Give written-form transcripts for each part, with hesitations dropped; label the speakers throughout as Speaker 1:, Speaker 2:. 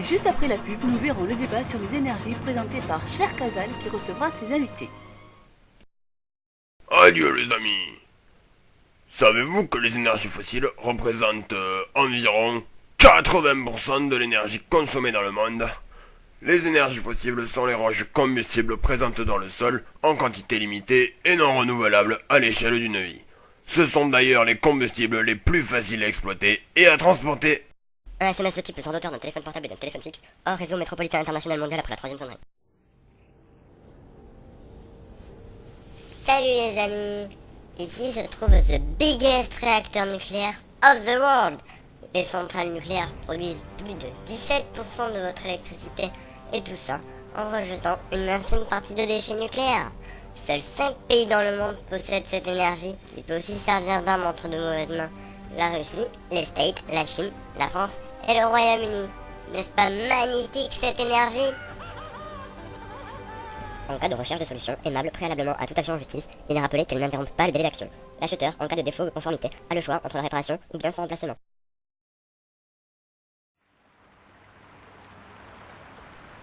Speaker 1: Et juste après la pub, nous verrons le débat sur les énergies présenté par Cher Casal qui recevra ses invités.
Speaker 2: Adieu les amis. Savez-vous que les énergies fossiles représentent environ 80% de l'énergie consommée dans le monde? Les énergies fossiles sont les roches combustibles présentes dans le sol en quantité limitée et non renouvelables à l'échelle d'une vie. Ce sont d'ailleurs les combustibles les plus faciles à exploiter et à transporter.
Speaker 3: Un SMS le type le genre d'auteur d'un téléphone portable et d'un téléphone fixe, hors réseau métropolitain international mondial après la troisième sonnerie. Salut les amis, ici se trouve the biggest réacteur nucléaire of the world. Les centrales nucléaires produisent plus de 17% de votre électricité et tout ça en rejetant une infime partie de déchets nucléaires. Seuls 5 pays dans le monde possèdent cette énergie qui peut aussi servir d'arme entre de mauvaises mains. La Russie, les States, la Chine, la France et le Royaume-Uni. N'est-ce pas magnifique cette énergie? En cas de recherche de solutions aimables préalablement à toute action en justice, il est rappelé qu'elle n'interrompt pas le délai d'action. L'acheteur, en cas de défaut de conformité, a le choix entre la réparation ou bien son remplacement.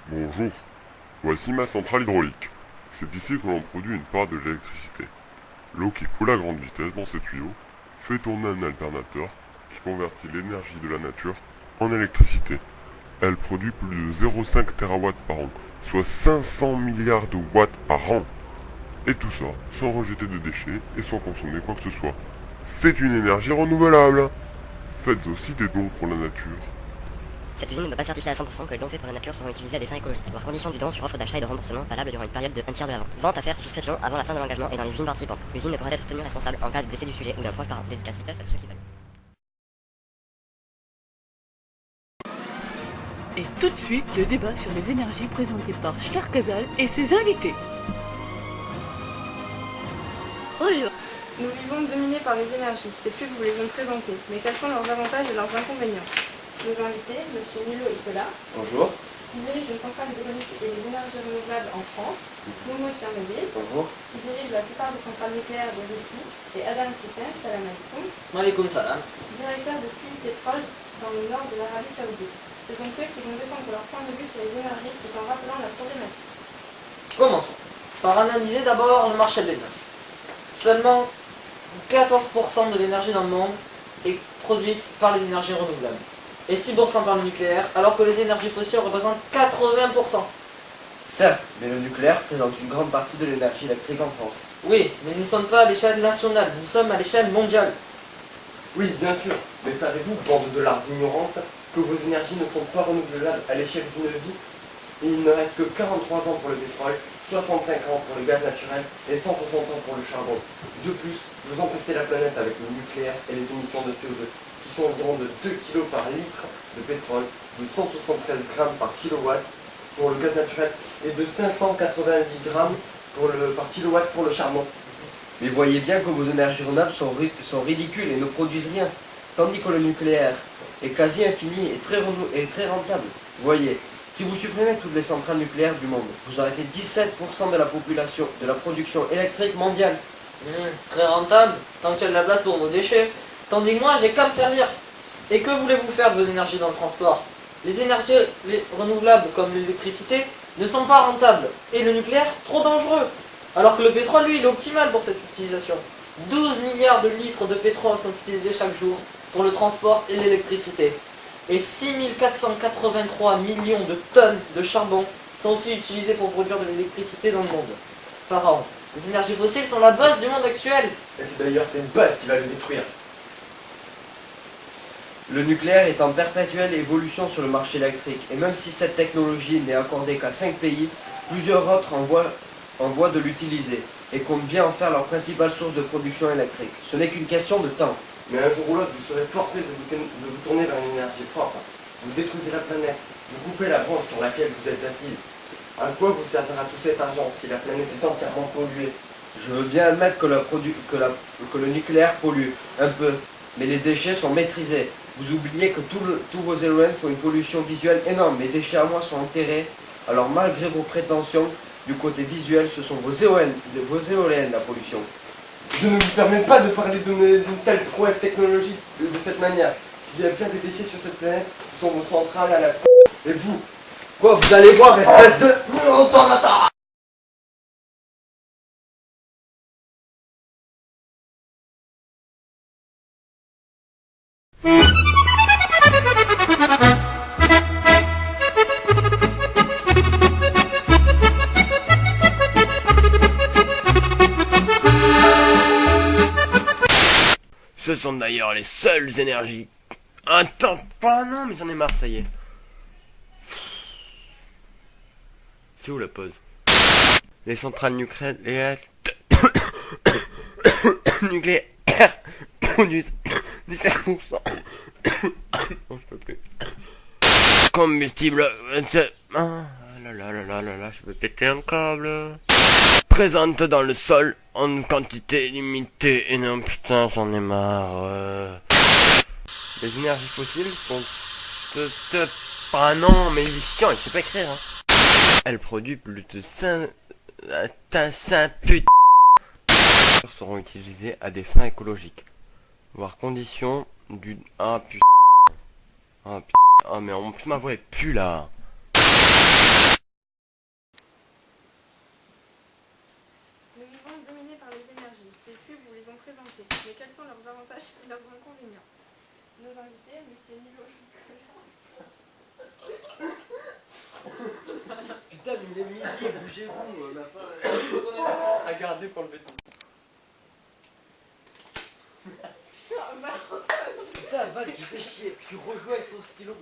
Speaker 4: Bonjour, voici ma centrale hydraulique. C'est ici que l'on produit une part de l'électricité. L'eau qui coule à grande vitesse dans ces tuyaux fait tourner un alternateur qui convertit l'énergie de la nature en électricité. Elle produit plus de 0,5 TW par an, soit 500 milliards de watts par an. Et tout ça sans rejeter de déchets et sans consommer quoi que ce soit. C'est une énergie renouvelable. Faites aussi des dons pour la nature.
Speaker 3: Cette usine ne peut pas certifier à 100% que les dons faits pour la nature seront utilisés à des fins écologiques. Voire condition du don sur offre d'achat et de remboursement valable durant une période de 1/3 de la vente. Vente à faire sous souscription avant la fin de l'engagement et dans les usines participantes. L'usine ne pourra être tenue responsable en cas de décès du sujet ou d'un proche parent. Dédicace à tous ceux qui veulent.
Speaker 1: Et tout de suite, le débat sur les énergies présenté par Cher Casal et ses invités. Bonjour.
Speaker 5: Nous vivons dominés par les énergies, ces pubs vous les ont présentées, mais quels sont leurs avantages et leurs inconvénients? Nos invités, M. Milo Icola,
Speaker 6: Bonjour.
Speaker 5: qui dirige le Centre hydraulique et les énergies renouvelables en France, Momo Tchernobyl,
Speaker 6: Bonjour.
Speaker 5: qui dirige la plupart des centrales nucléaires de Russie, et Adam Kishen, salam alaikum,
Speaker 6: Malikum salam.
Speaker 5: directeur de puits pétrole dans le nord de l'Arabie Saoudite. Ce sont eux qui vont défendre leur point de vue sur les énergies tout en rappelant la problématique.
Speaker 6: Commençons par analyser d'abord le marché de l'énergie. Seulement 14% de l'énergie dans le monde est produite par les énergies renouvelables. Et 6% par le nucléaire, alors que les énergies fossiles représentent 80%.
Speaker 7: Certes, mais le nucléaire présente une grande partie de l'énergie électrique en France.
Speaker 6: Oui, mais nous ne sommes pas à l'échelle nationale, nous sommes à l'échelle mondiale.
Speaker 7: Oui, bien sûr, mais savez-vous, bande de larves ignorantes, que vos énergies ne sont pas renouvelables à l'échelle d'une vie? Et il ne reste que 43 ans pour le pétrole, 65 ans pour le gaz naturel et 160 ans pour le charbon. De plus, vous empestez la planète avec le nucléaire et les émissions de CO2, qui sont environ de 2 kg par litre de pétrole, de 173 grammes par kilowatt pour le gaz naturel et de 590 grammes par kilowatt pour le charbon. Mais voyez bien que vos énergies renouvelables sont ridicules et ne produisent rien, tandis que le nucléaire est quasi infini et très rentable. Voyez, si vous supprimez toutes les centrales nucléaires du monde, vous arrêtez 17% de la population, de la production électrique mondiale.
Speaker 6: Très rentable, tant qu'il y a de la place pour nos déchets. Tandis que moi, j'ai qu'à me servir. Et que voulez-vous faire de vos énergies dans le transport? Les énergies renouvelables, comme l'électricité, ne sont pas rentables. Et le nucléaire, trop dangereux. Alors que le pétrole, lui, il est optimal pour cette utilisation. 12 milliards de litres de pétrole sont utilisés chaque jour pour le transport et l'électricité. Et 6483 millions de tonnes de charbon sont aussi utilisés pour produire de l'électricité dans le monde par an. Les énergies fossiles sont la base du monde actuel.
Speaker 7: Et c'est d'ailleurs cette base qui va le détruire. Le nucléaire est en perpétuelle évolution sur le marché électrique, et même si cette technologie n'est accordée qu'à 5 pays, plusieurs autres en voient de l'utiliser, et comptent bien en faire leur principale source de production électrique. Ce n'est qu'une question de temps. Mais un jour ou l'autre, vous serez forcé de vous tourner vers une énergie propre. Vous détruisez la planète, vous coupez la branche sur laquelle vous êtes assis. À quoi vous servira tout cet argent si la planète est entièrement polluée? Je veux bien admettre que le nucléaire pollue un peu, mais les déchets sont maîtrisés. Vous oubliez que tous vos éoliennes font une pollution visuelle énorme. Mes déchets à moi sont enterrés. Alors malgré vos prétentions, du côté visuel, ce sont vos éoliennes la pollution. Je ne vous permets pas de parler d'une telle prouesse technologique de cette manière. S'il y a bien des déchets sur cette planète, ce sont vos centrales à la Et vous? Quoi, vous allez voir, espèce de...
Speaker 2: Ce sont d'ailleurs les seules énergies. Attends, pas non, mais j'en ai marre, ça y est. C'est où la pause? Les centrales nucléaires nucléaires produisent 17%. Non, je peux plus. Combustible. Ah là là là là là là, je peux péter un câble. Présente dans le sol en quantité limitée. Et non, putain, j'en ai marre. Les énergies fossiles sont... Ah non, mais il est chiant, il sait pas écrire, hein. Elle produit plus de 5 seront utilisés à des fins écologiques, voire conditions du... Ah putain. Ah putain. Ah mais en plus ma voix est plus là.
Speaker 5: Nous vivons dominés par les énergies. Ces flux vous les ont présentés. Mais quels sont leurs avantages et leurs inconvénients? Nos invités, monsieur Nilo.
Speaker 7: Putain, mais il est midi, bougez-vous, on n'a pas... à garder pour le béton. Putain, Val, tu fais chier, tu rejoues avec ton stylo.